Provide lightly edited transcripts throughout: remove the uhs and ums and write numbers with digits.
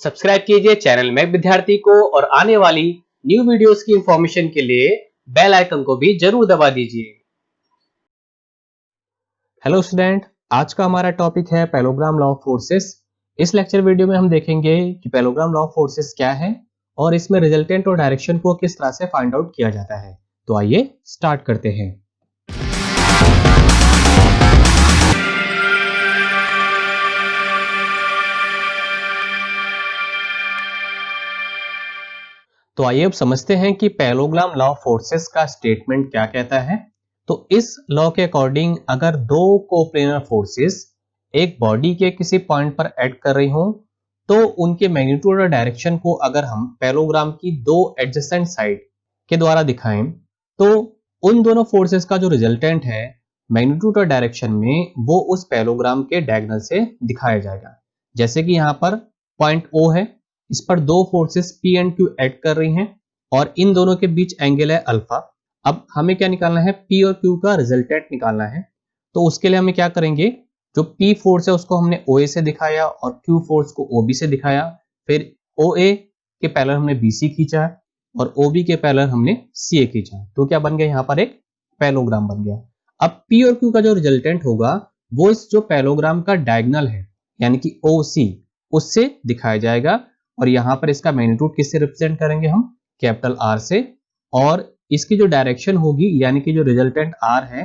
Subscribe कीजिए channel में विद्यार्थी को और आने वाली न्यू वीडियोस की इंफॉर्मेशन के लिए बेल आइकन को भी जरूर दबा दीजिए। हेलो स्टूडेंट, आज का हमारा टॉपिक है पैरेललोग्राम लॉ ऑफ फोर्सेस। इस लेक्चर वीडियो में हम देखेंगे कि पैरेललोग्राम लॉ ऑफ फोर्सेस क्या है और इसमें रिजल्टेंट और डायरेक्शन को किस तरह से फाइंड आउट किया जाता है। तो आइए स्टार्ट करते हैं। तो आइए अब समझते हैं कि पैरेललोग्राम लॉ ऑफ फोर्सेस का स्टेटमेंट क्या कहता है। तो इस लॉ के अकॉर्डिंग अगर दो कोप्लेनर फोर्सेस एक बॉडी के किसी पॉइंट पर एक्ट कर रही हो तो उनके मैग्नीट्यूड और डायरेक्शन को अगर हम पैरेललोग्राम की दो एडजेसेंट साइड के द्वारा दिखाएं तो उन दोनों फोर्सेस का जो रिजल्टेंट है मैग्नीट्यूड और डायरेक्शन में वो उस पैरेललोग्राम के डायगोनल से दिखाया जाएगा। जैसे कि यहाँ पर पॉइंट O है, इस पर दो forces P and Q act कर रही हैं और इन दोनों के बीच एंगल है अल्फा। अब हमें क्या निकालना है, P और Q का रिजल्टेंट निकालना है। तो उसके लिए हमें क्या करेंगे, जो P फोर्स है उसको हमने OA से दिखाया और Q फोर्स को OB से दिखाया। फिर OA के पैरेलल हमने BC खींचा और OB के पैरेलल हमने CA खींचा। तो क्या बन गया, यहाँ पर एक पैरेललोग्राम बन गया। अब P और Q का जो रिजल्टेंट होगा वो इस जो पैरेललोग्राम का डायगोनल है यानी कि OC उससे दिखाया जाएगा और यहाँ पर इसका मैग्नीट्यूड किससे रिप्रेजेंट करेंगे हम, कैपिटल R से। और इसकी जो डायरेक्शन होगी यानी कि जो रिजल्टेंट R है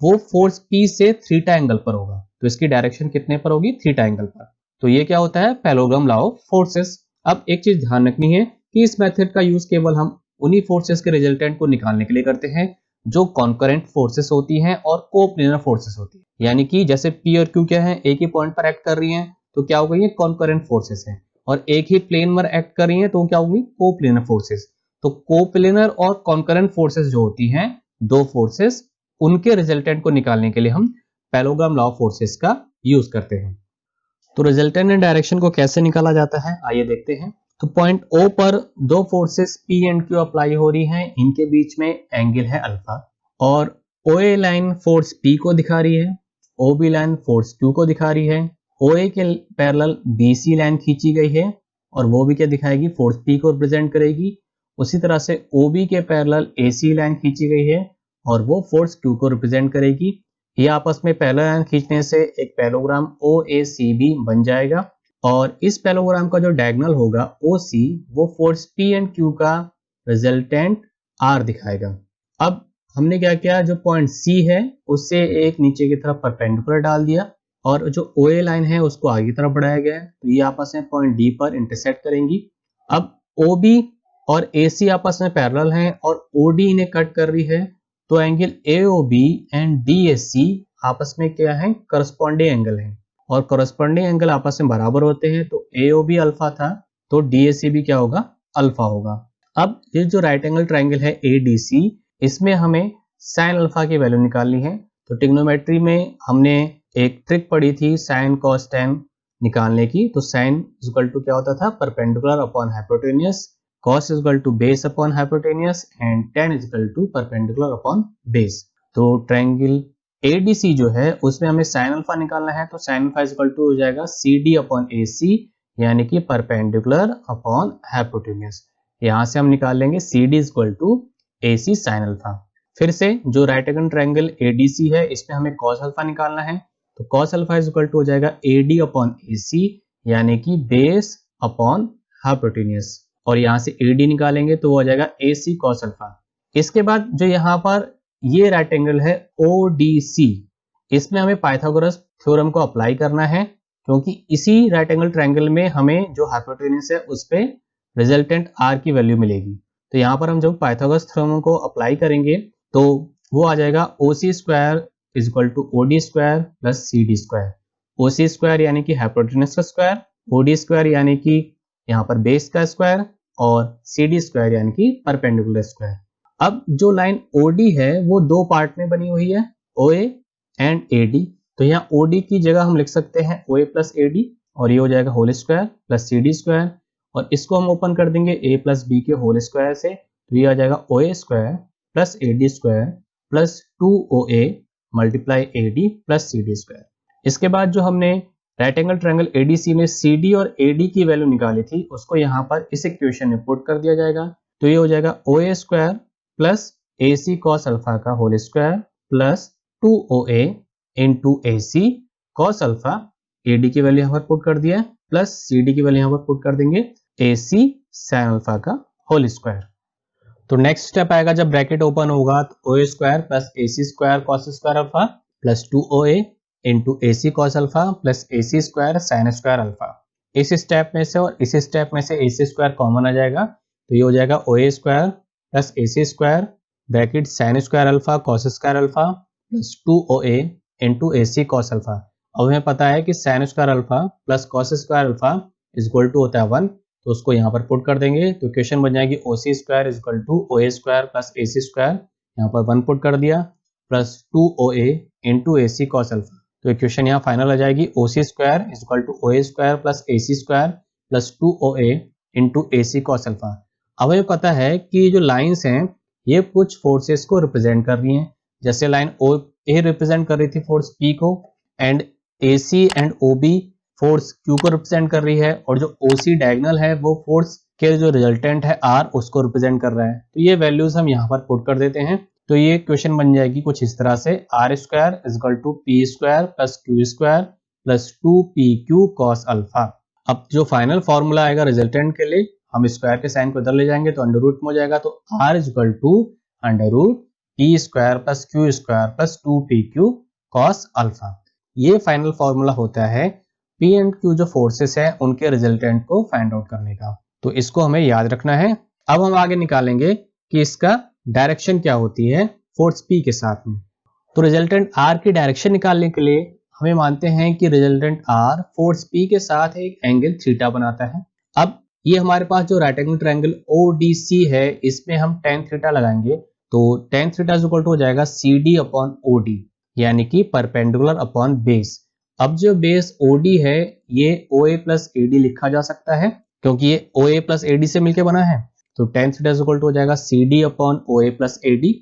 वो फोर्स P से थीटा एंगल पर होगा। तो इसकी डायरेक्शन कितने पर होगी, थीटा एंगल पर। तो ये क्या होता है, पैरेललोग्राम लॉ ऑफ फोर्सेस। अब एक चीज ध्यान रखनी है कि इस मेथड का यूज केवल हम उन्हीं फोर्सेस के रिजल्टेंट को निकालने के लिए करते हैं जो कॉन्करेंट फोर्सेस होती हैं और कोप्लेनर फोर्सेस होती है। यानी कि जैसे P और Q क्या है, एक ही पॉइंट पर एक्ट कर रही हैं तो क्या होगा, ये कॉन्करेंट फोर्सेस है। और एक ही प्लेन पर एक्ट कर रही हैं तो क्या होंगी, कोप्लेनर फोर्सेस। तो कोप्लेनर और कॉन्करेंट फोर्सेस जो होती हैं, दो फोर्सेस, उनके रिजल्टेंट को निकालने के लिए हम पैरेललोग्राम लॉ ऑफ फोर्सेस का यूज करते हैं। तो रिजल्टेंट एंड डायरेक्शन को कैसे निकाला जाता है, आइए देखते हैं। तो पॉइंट O पर दो forces P and Q apply हो रही हैं, इनके बीच में एंगल है अल्फा और OA लाइन फोर्स P को दिखा रही है, OB लाइन फोर्स Q को दिखा रही है। OA के पैरेलल BC लाइन खींची गई है और वो भी क्या दिखाएगी, फोर्स P को रिप्रेजेंट करेगी। उसी तरह से OB के पैरेलल AC लाइन खींची गई है और वो फोर्स Q को रिप्रेजेंट करेगी। ये आपस में पैरेलल लाइन खींचने से एक पैरेललोग्राम OACB बन जाएगा और इस पैरेललोग्राम का जो डायगोनल होगा OC वो फोर्स P एंड Q का रिजल्टेंट R दिखाएगा। अब हमने क्या किया, जो पॉइंट C है उससे एक नीचे की तरफ परपेंडिकुलर डाल दिया और जो OA लाइन है उसको आगे की तरफ बढ़ाया गया है। तो ये आपस में पॉइंट D पर इंटरसेक्ट करेंगी। अब OB और AC आपस में पैरेलल हैं और OD इन्हें कट कर रही है। तो एंगल AOB एंड DAC आपस में क्या है, करस्पॉन्डिंग एंगल है और करस्पॉन्डिंग एंगल आपस में बराबर होते हैं। तो AOB अल्फा था तो DAC भी क्या होगा, अल्फा होगा। अब ये जो राइट एंगल ट्राइंगल है ADC, इसमें हमें साइन अल्फा की वैल्यू निकालनी है। तो ट्रिग्नोमेट्री में हमने एक ट्रिक पढ़ी थी साइन कॉस टेन निकालने की। तो साइन इज इक्वल टू क्या होता था, perpendicular upon hypotenuse, cos is equal to base upon hypotenuse and tan is equal to perpendicular upon base. तो ट्रायंगल ADC जो है उसमें हमें साइन अल्फा निकालना है। तो sine alpha is equal to हो जाएगा CD अपॉन AC यानी कि परपेंडिकुलर अपॉन हाइपोटेन्यूस। यहां से हम निकाल लेंगे CD is equal to AC sine alpha. फिर से जो राइट एंगल ट्रायंगल ADC है इसमें हमें कॉस अल्फा निकालना है। तो cos alpha is equal to हो जाएगा AD अपॉन AC यानी कि बेस अपॉन हाइपोटेन्यूस और यहां से AD निकालेंगे तो वो हो जाएगा AC कॉस अल्फा। इसके बाद जो यहाँ पर ये राइट एंगल है ODC, इसमें हमें पाइथागोरस थ्योरम को अप्लाई करना है क्योंकि इसी राइट एंगल ट्रायंगल में हमें जो हाइपोटेन्यूस है उस पे रिजल्टेंट R की वैल्यू मिलेगी। तो यहाँ पर हम जब पाइथागोरस थ्योरम को अप्लाई करेंगे तो वो आ जाएगा OC square is equal to OD square plus CD square. OC square यानी कि हाइपोटेन्यूस का स्क्वायर, OD स्क्वायर यानी कि यहाँ पर बेस का स्क्वायर और CD स्क्वायर यानी कि परपेंडिकुलर स्क्वायर। अब जो लाइन OD है वो दो पार्ट में बनी हुई है, OA एंड AD। तो यहाँ OD की जगह हम लिख सकते हैं OA प्लस AD और ये हो जाएगा whole square plus CD square और इसको हम ओपन कर देंगे A प्लस B के होल स्क्वायर से। तो ये आ जाएगा OA square plus AD square plus 2OA multiply AD plus CD square. इसके बाद जो हमने राइट एंगल ट्रायंगल एडीसी में CD और AD की वैल्यू निकाली थी, उसको यहाँ पर इस इक्वेशन में पुट कर दिया जाएगा। तो ये हो जाएगा OA square plus AC cos alpha का whole square plus 2OA into AC cos alpha, AD की वैल्यू यहाँ पर पुट कर दिया है, प्लस CD की वैल्यू यहाँ पर पुट कर देंगे AC sin अल्फा का होल स्क्वायर। तो नेक्स्ट स्टेप आएगा, जब ब्रैकेट ओपन होगा तो OA square plus AC square cos square alpha plus 2OA into AC cos alpha plus AC square sine square alpha. इस स्टेप में से और इस स्टेप में से AC स्क्वायर कॉमन आ जाएगा, तो ये हो जाएगा OA square plus AC square bracket sine square alpha cos square alpha plus 2OA into AC cos alpha. अब हमें पता है कि sine square alpha plus cos square alpha is equal to होता है 1, तो उसको यहाँ पर पुट कर देंगे, तो इक्वेशन बन जाएगी OC square is equal to OA square plus AC square, यहाँ पर 1 पुट कर दिया, plus 2OA into AC cos alpha. तो इक्वेशन यहाँ फाइनल आ जाएगी OC square is equal to OA square plus AC square plus 2OA into AC cos alpha. अब हमें पता है कि जो लाइंस हैं ये कुछ फोर्सेस को रिप्रेजेंट कर रही हैं, जैसे लाइन OA रिप्रेजेंट कर रही थी फोर्स P को, and AC and OB force Q को रिप्रेजेंट कर रही है, और जो OC डायगोनल है वो फोर्स के जो रिजल्टेंट है R उसको रिप्रेजेंट कर रहा है। तो ये वैल्यूज हम यहाँ पर पुट कर देते हैं, तो ये क्वेश्चन बन जाएगी कुछ इस तरह से, R square is equal to P square plus Q square plus 2PQ cos alpha. अब जो फाइनल फॉर्मूला आएगा रिजल्टेंट के लिए, हम स्क्वायर के साइन को इधर ले जाएंगे तो अंडर रूट में हो जाएगा, तो R is equal to under root P square plus Q square plus 2PQ cos alpha. ये फाइनल फॉर्मूला होता है P एंड Q जो फोर्सेस है उनके रिजल्टेंट को फाइंड आउट करने का, तो इसको हमें याद रखना है। अब हम आगे निकालेंगे कि इसका डायरेक्शन क्या होती है फोर्स P के साथ में। तो रिजल्टेंट R की डायरेक्शन निकालने के लिए हमें मानते हैं कि रिजल्टेंट R फोर्स P के साथ एक एंगल थीटा बनाता है। अब ये हमारे पास जो राइट एंगल ट्रायंगल ODC है इसमें हम tan थीटा लगाएंगे, तो tan थीटा इक्वल टू हो जाएगा CD अपॉन OD, यानी कि परपेंडिकुलर अपॉन बेस। अब जो बेस OD है ये OA प्लस AD लिखा जा सकता है, क्योंकि ये OA प्लस AD से मिलकर बना है, तो tan थीटा इक्वल टू हो जाएगा CD upon OA plus AD।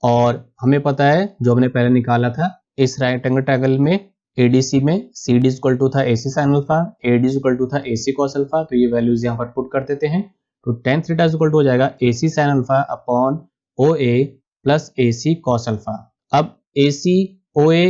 और हमें पता है जो हमने पहले निकाला था इस राइट एंगल ट्रायंगल में ADC में CD इक्वल टू था AC sin alpha, AD equal to था AC cos अल्फा, तो ये वैल्यूज यहाँ पर पुट कर देते हैं, तो tan थीटा इक्वल टू हो जाएगा AC sin alpha upon OA plus AC cos alpha. अब AC OA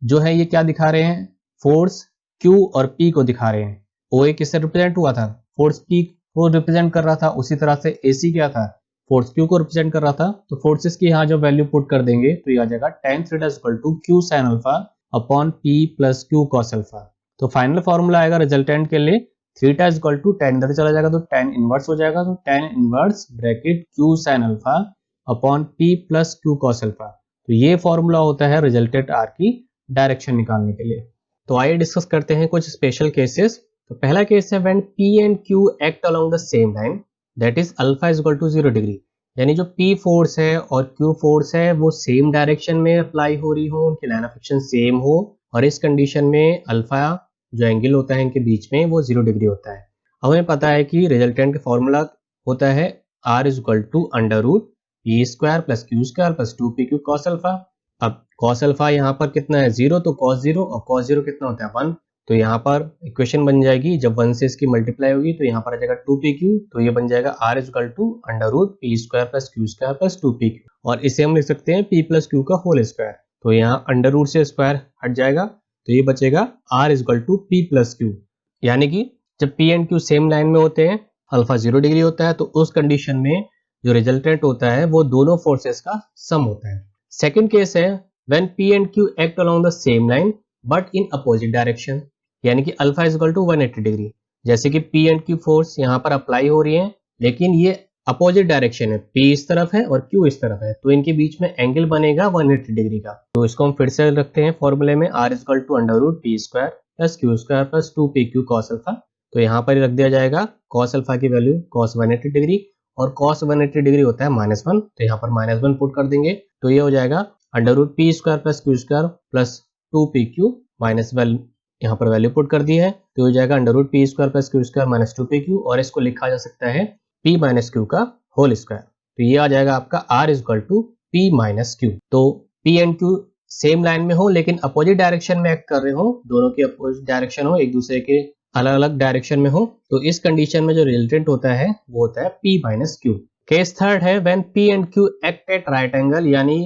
जो है ये क्या दिखा रहे हैं, फोर्स Q और P को दिखा रहे हैं। OA किससे रिप्रेजेंट हुआ था, फोर्स P को रिप्रेजेंट कर रहा था, उसी तरह से AC क्या था, फोर्स Q को रिप्रेजेंट कर रहा था। तो फोर्सेस की यहाँ जो वैल्यू पुट कर देंगे तो ये आ जाएगा tan theta equal to Q sin alpha upon P plus Q cos alpha. तो फाइनल फॉर्मूला आएगा रिजल्टेंट के लिए, थीटा इक्वल टू tan इधर चला जाएगा तो tan इनवर्स हो जाएगा, तो tan inverse bracket Q sin alpha upon P plus Q cos alpha. तो ये फॉर्मूला होता है रिजल्टेंट R की डायरेक्शन निकालने के लिए। तो आइए डिस्कस करते हैं कुछ स्पेशल केसेस। तो पहला केस है when P and Q act along the same line that is alpha is equal to 0 degree, यानी जो P फोर्स है और Q फोर्स है वो सेम डायरेक्शन में अप्लाई हो रही हो, उनकी लाइन ऑफ एक्शन सेम हो, और इस कंडीशन में अल्फा जो एंगल होता है इनके बीच में वो 0 डिग्री होता है। हमें पता है कि रिजल्टेंट का फॉर्मूला होता है R is equal to under root P square plus Q square plus 2PQ cos alpha. अब cos अल्फा यहाँ पर कितना है 0, तो cos 0, और cos 0 कितना होता है 1, तो यहाँ पर इक्वेशन बन जाएगी जब 1 से इसकी मल्टीप्लाई होगी तो यहाँ पर आ जाएगा 2PQ, तो ये बन जाएगा R is equal to under root P square plus Q square plus 2PQ, और इसे हम लिख सकते हैं P प्लस Q का होल स्क्वायर। तो यहाँ अंडर रूट से स्क्वायर हट जाएगा तो ये बचेगा R is equal to P plus Q, यानी कि जब P and Q same line में होते हैं, अल्फा 0 डिग्री होता है, तो उस कंडीशन में जो रिजल्टेंट होता है वो दोनों फोर्सेस का सम होता है। सेकंड केस है when P and Q act along the same line but in opposite direction, यानी कि alpha is equal to 180 degree. जैसे कि P एंड Q फोर्स यहाँ पर अप्लाई हो रही है, लेकिन ये अपोजिट डायरेक्शन है, P इस तरफ है और Q इस तरफ है, तो इनके बीच में एंगल बनेगा 180 डिग्री का। तो इसको हम फिर से रखते हैं फॉर्मूले में, R is equal to under root P square plus Q square plus 2PQ cos alpha. तो यहाँ पर रख दिया जाएगा cos अल्फा की वैल्यू cos 180 डिग्री, और cos 180 डिग्री होता है -1, तो यहाँ पर -1 पुट कर देंगे, तो ये हो जाएगा under root P square plus Q square plus 2PQ minus यहाँ पर वैल्यू पुट कर दी है, तो हो जाएगा under root P square plus Q square minus 2PQ, और इसको लिखा जा सकता है P माइनस Q का होल स्क्वायर। तो ये आ जाएगा आपका R is equal to P minus Q। तो P and Q same line में हो लेकिन अपोजिट डायरेक्शन में एक्ट कर रहे हो, दोनों की अपोजिट डायरेक्शन हो, एक दूसरे के अलग अलग डायरेक्शन में हो, तो इस कंडीशन में जो रिजल्टेंट होता है वो होता है P minus Q. Case third है when P and Q act at right angle, यानी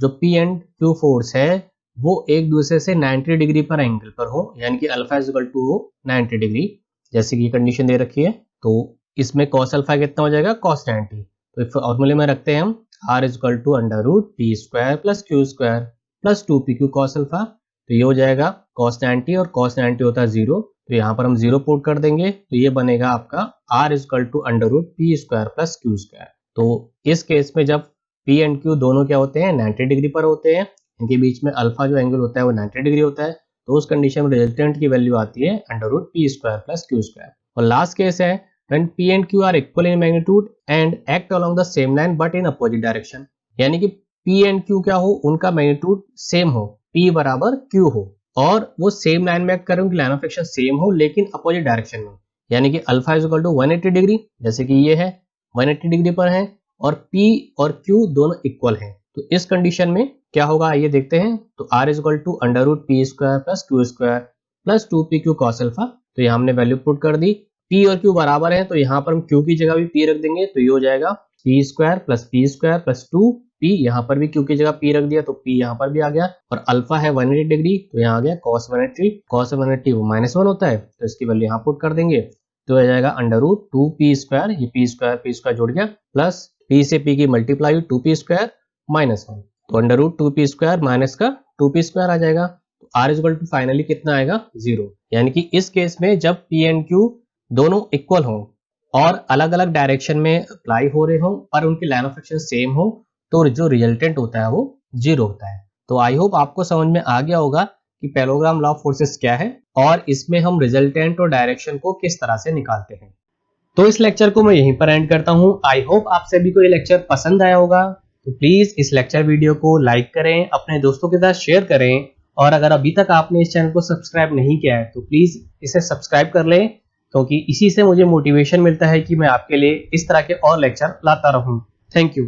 जो P एंड Q फोर्स है वो एक दूसरे से 90 डिग्री पर एंगल पर हो, यानी कि alpha is equal to 90 degree, जैसे कि कंडीशन दे रखी है। तो इसमें cos अल्फा कितना हो जाएगा cos 90। तो फॉर्मूले में रखते हैं हम r is equal to under root P square plus Q square plus 2pq cos alpha. तो ये हो जाएगा cos 90 और cos 90 होता है 0, तो यहाँ पर हम 0 पुट कर देंगे, तो ये बनेगा आपका r is equal to under root P square plus Q square. तो इस केस में जब p एंड q दोनों क्या होते हैं 90 डिग्री पर होते हैं, इनके बीच में अल्फा जो एंगल होता है वो 90 डिग्री होता है, तो उस कंडीशन में रिजल्टेंट की वैल्यू आती है under root P square plus Q square. और लास्ट केस है when P and Q are equal in magnitude and act along the same line but in opposite direction, यानी कि P and Q क्या हो, उनका magnitude same हो, P बराबर Q हो, और वो सेम लाइन में एक्ट कर रहे हो, लाइन ऑफ एक्शन सेम हो लेकिन अपोजिट डायरेक्शन में, यानी कि alpha is equal to 180 degree, जैसे कि ये है 180 डिग्री पर है, और P और Q दोनों इक्वल हैं। तो इस कंडीशन में क्या होगा आइए देखते हैं। तो r is equal to under root P square plus Q square plus 2pq cos alpha. तो यहाँ हमने वैल्यू पुट कर दी, p और q बराबर है तो यहाँ पर हम q की जगह भी p रख देंगे, तो ये हो जाएगा p स्क्वायर प्लस 2p, यहाँ पर भी q की जगह p रख दिया तो p यहाँ पर भी आ गया, और अल्फा है 180 डिग्री तो यहाँ आ गया cos 180 वो -1 होता है, तो इसकी वैल्यू यहाँ पुट कर देंगे, तो हो जाएगा अंडर रूट 2p स्क्वायर, ये p स्क्वायर जुड़ गया, प्लस p से p की मल्टीप्लाई 2p स्क्वायर -1, तो under root 2p square minus का 2p स्क्वायर आ जाएगा। तो r is equal to finally कितना आएगा 0, यानी कि इस केस में जब p एंड q दोनों इक्वल हो और अलग अलग डायरेक्शन में अप्लाई हो रहे हो पर उनकी लाइन ऑफ एक्शन सेम हो, तो जो रिजल्टेंट होता है वो 0 होता है। तो आई होप आपको समझ में आ गया होगा कि पैरेललोग्राम लॉ ऑफ फोर्सेस क्या है और इसमें हम रिजल्टेंट और डायरेक्शन को किस तरह से निकालते हैं। तो इस लेक्चर को मैं यहीं पर एंड करता हूँ। आई होप आप सभी को ये लेक्चर पसंद आया होगा, तो प्लीज इस लेक्चर वीडियो को लाइक करें, अपने दोस्तों के साथ शेयर करें, और अगर अभी तक आपने इस चैनल को सब्सक्राइब नहीं किया है तो प्लीज इसे सब्सक्राइब कर लें, क्योंकि इसी से मुझे मोटिवेशन मिलता है कि मैं आपके लिए इस तरह के और लेक्चर लाता रहूं। Thank you.